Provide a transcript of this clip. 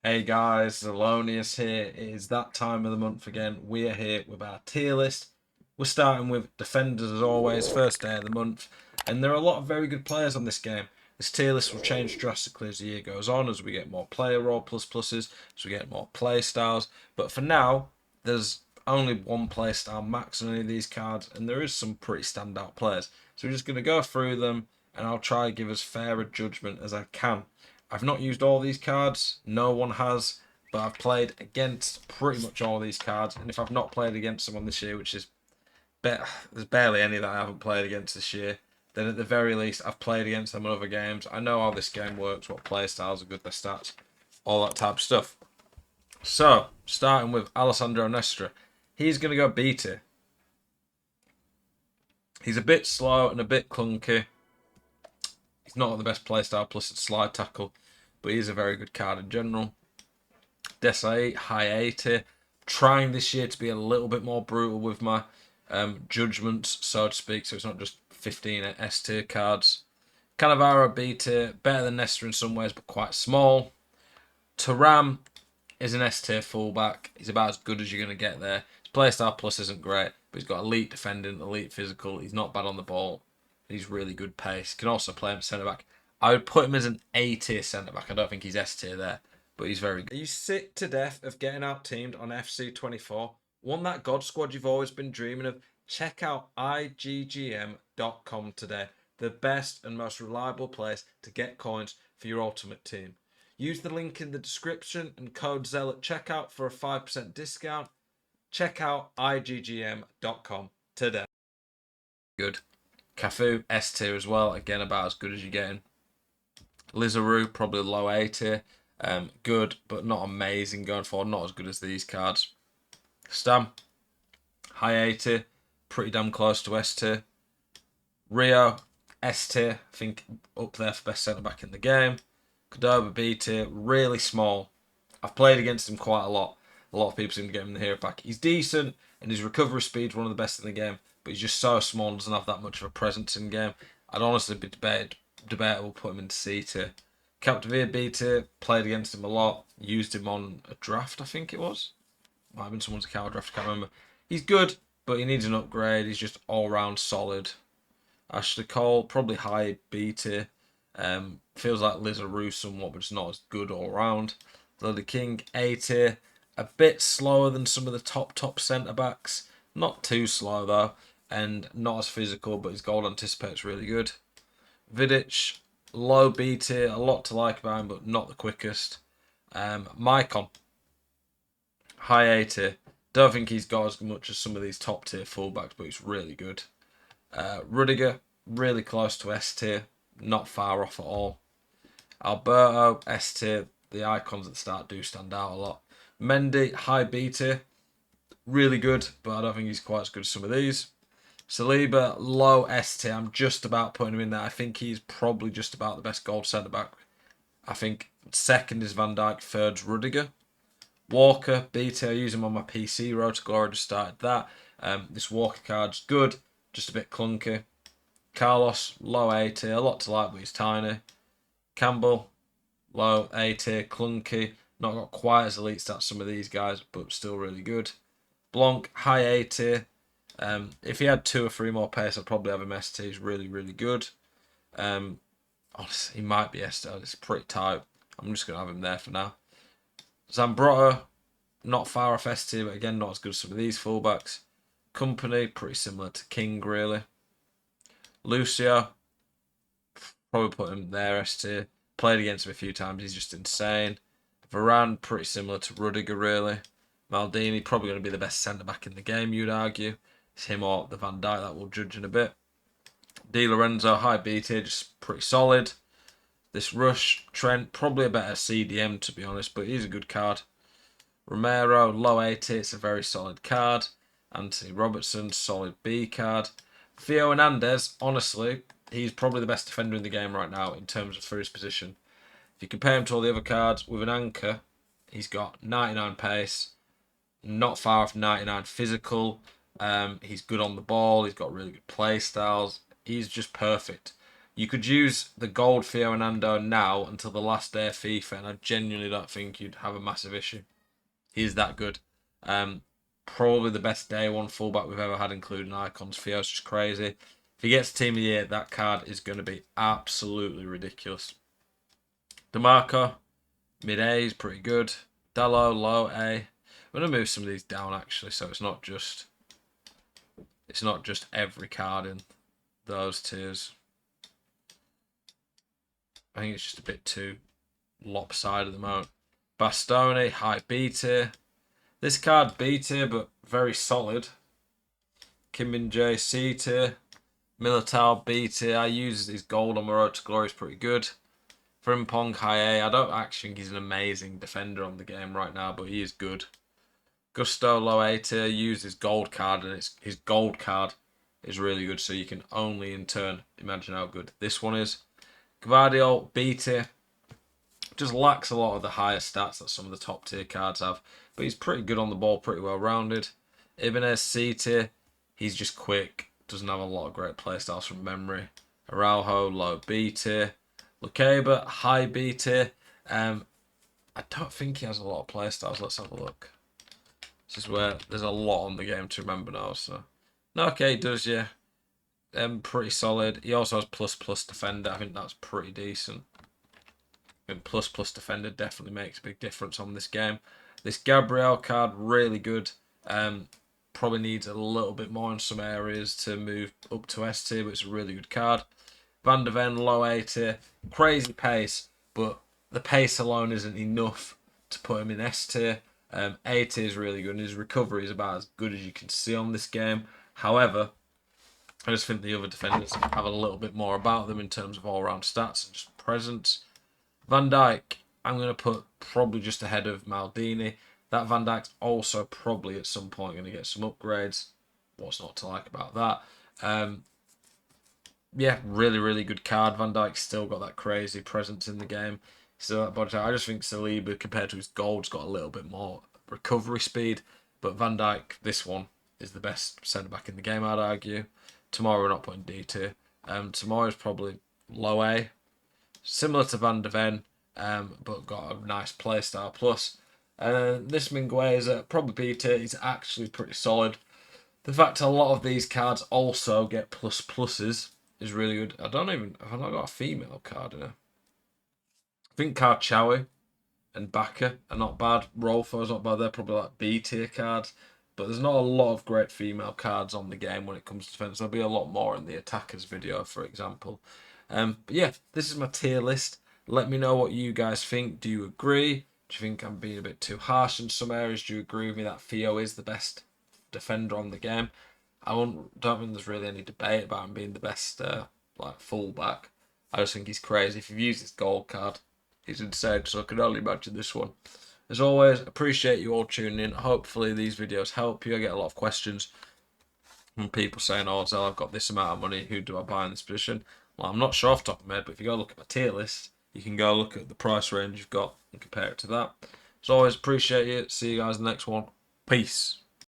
Hey guys, Zelonius here. It is that time of the month again. We are here with our tier list. We're starting with defenders as always, first day of the month. And there are a lot of very good players on this game. This tier list will change drastically as the year goes on, as we get more player role plus pluses, as we get more play styles. But for now, there's only one play style max on any of these cards, and there is some pretty standout players. So we're just going to go through them, and I'll try and give as fair a judgment as I can. I've not used all these cards. No one has, but I've played against pretty much all these cards. And if I've not played against someone this year, which is there's barely any that I haven't played against this year, then at the very least I've played against them in other games. I know how this game works, what play styles are good, their stats, all that type of stuff. So starting with Alessandro Nestra, he's going to go B tier. He's a bit slow and a bit clunky. He's not the best playstyle plus it's slide tackle, but he's a very good card in general. Desai, high 80. Trying this year to be a little bit more brutal with my judgments, so to speak, so it's not just 15 S tier cards. Cannavaro B tier, better than Nesta in some ways, but quite small. Taram is an S tier fullback. He's about as good as you're going to get there. His playstyle plus isn't great, but he's got elite defending, elite physical. He's not bad on the ball. He's really good pace. Can also play him centre back. I would put him as an A tier centre back. I don't think he's S tier there, but he's very good. Are you sick to death of getting out teamed on FC24? Want that God squad you've always been dreaming of? Check out IGGM.com today. The best and most reliable place to get coins for your ultimate team. Use the link in the description and code ZEL at checkout for a 5% discount. Check out IGGM.com today. Good. Cafu, S tier as well. Again, about as good as you're getting. Lizaru, probably low A tier. Good, but not amazing going forward. Not as good as these cards. Stam, high A tier. Pretty damn close to S tier. Rio, S tier. I think up there for best centre back in the game. Cordoba, B tier. Really small. I've played against him quite a lot. A lot of people seem to get him in the hero pack. He's decent, and his recovery speed's one of the best in the game, but he's just so small and doesn't have that much of a presence in game. I'd honestly be debatable put him into C tier. Captivate B tier, played against him a lot, used him on a draft, I think it was. Might have been someone's account draft, I can't remember. He's good, but he needs an upgrade. He's just all round solid. Ashley Cole, probably high B tier. Feels like Lizaru somewhat, but it's not as good all round. Lily King, A tier. A bit slower than some of the top centre backs. Not too slow though, and not as physical, but his goal anticipate's really good. Vidic, low B tier, a lot to like about him, but not the quickest. Maicon, high A tier. Don't think he's got as much as some of these top tier fullbacks, but he's really good. Rudiger, really close to S tier, not far off at all. Alberto, S tier. The icons at the start do stand out a lot. Mendy, high B tier, really good, but I don't think he's quite as good as some of these. Saliba, low S tier. I'm just about putting him in there. I think he's probably just about the best gold centre back. I think second is Van Dijk, third's Rudiger. Walker, B tier. I use him on my PC. Road to Glory, just started that. This Walker card's good, just a bit clunky. Carlos, low A tier. A lot to like, but he's tiny. Campbell, low A tier, clunky. Not got quite as elite stats as some of these guys, but still really good. Blanc, high A tier. If he had 2 or 3 more pace, I'd probably have him S tier. He's really, really good. Honestly, he might be S tier. It's pretty tight. I'm just going to have him there for now. Zambrotta, not far off S tier, but again, not as good as some of these fullbacks. Company, pretty similar to King, really. Lucio, probably put him there S tier. Played against him a few times. He's just insane. Varane, pretty similar to Rudiger, really. Maldini, probably going to be the best centre back in the game, you'd argue. It's him or the Van Dijk that we'll judge in a bit. Di Lorenzo, high B tier, just pretty solid. This Rush, Trent, probably a better CDM to be honest, but he's a good card. Romero, low A tier, it's a very solid card. Anthony Robertson, solid B card. Theo Hernandez, honestly, he's probably the best defender in the game right now in terms of for his position. If you compare him to all the other cards, with an anchor, he's got 99 pace, not far off 99 physical. He's good on the ball. He's got really good play styles. He's just perfect. You could use the gold Theo Hernando now until the last day of FIFA, and I genuinely don't think you'd have a massive issue. He's that good. Probably the best day one fullback we've ever had, including icons. Theo's just crazy. If he gets Team of the Year, that card is going to be absolutely ridiculous. DeMarco, mid A is pretty good. Dallo, low A. I'm going to move some of these down actually, so it's not just every card in those tiers. I think it's just a bit too lopsided at the moment. Bastoni, high B tier. This card B tier, but very solid. Kim Min Jae, C tier. Militao, B tier. I use his gold on my road to glory, is pretty good. Frimpong, high A. I don't actually think he's an amazing defender on the game right now, but he is good. Gusto, low A tier. Use his gold card, and his gold card is really good, so you can only in turn imagine how good this one is. Gvardiol, B tier. Just lacks a lot of the higher stats that some of the top tier cards have, but he's pretty good on the ball, pretty well rounded. Ibanez, C tier. He's just quick, doesn't have a lot of great playstyles from memory. Araujo, low B tier. Lukeba, high B tier. I don't think he has a lot of playstyles. Let's have a look. This is where there's a lot on the game to remember now. So, no, okay, he does, yeah. Pretty solid. He also has plus defender. I think that's pretty decent. And plus defender definitely makes a big difference on this game. This Gabriel card, really good. Probably needs a little bit more in some areas to move up to S tier, but it's a really good card. Van der Ven, low A tier. Crazy pace, but the pace alone isn't enough to put him in S tier. A tier is really good, and his recovery is about as good as you can see on this game. However, I just think the other defenders have a little bit more about them in terms of all-round stats and just presence. Van Dijk, I'm going to put probably just ahead of Maldini. That Van Dijk's also probably at some point going to get some upgrades. What's not to like about that? Yeah, really good card. Van Dijk's still got that crazy presence in the game. Still that body type. I just think Saliba, compared to his gold's got a little bit more recovery speed. But Van Dijk, this one, is the best centre-back in the game, I'd argue. Tomorrow we're not putting D tier. Tomorrow's probably low A. Similar to Van der Ven, but got a nice playstyle plus. This Minguez is probably B tier. He's actually pretty solid. The fact a lot of these cards also get pluses is really good. Have I not got a female card in here? I think Karchawi and Baka are not bad. Rolfo's not bad. They're probably like B tier cards. But there's not a lot of great female cards on the game when it comes to defense. There'll be a lot more in the attackers video, for example. But yeah, this is my tier list. Let me know what you guys think. Do you agree? Do you think I'm being a bit too harsh in some areas? Do you agree with me that Theo is the best defender on the game? Don't think there's really any debate about him being the best fullback. I just think he's crazy. If you've used his gold card, he's insane. So I can only imagine this one. As always, appreciate you all tuning in. Hopefully these videos help you. I get a lot of questions from people saying, "Oh, Zel, I've got this amount of money. Who do I buy in this position?" Well, I'm not sure off the top of my head, but if you go look at my tier list, you can go look at the price range you've got and compare it to that. As always, appreciate you. See you guys in the next one. Peace.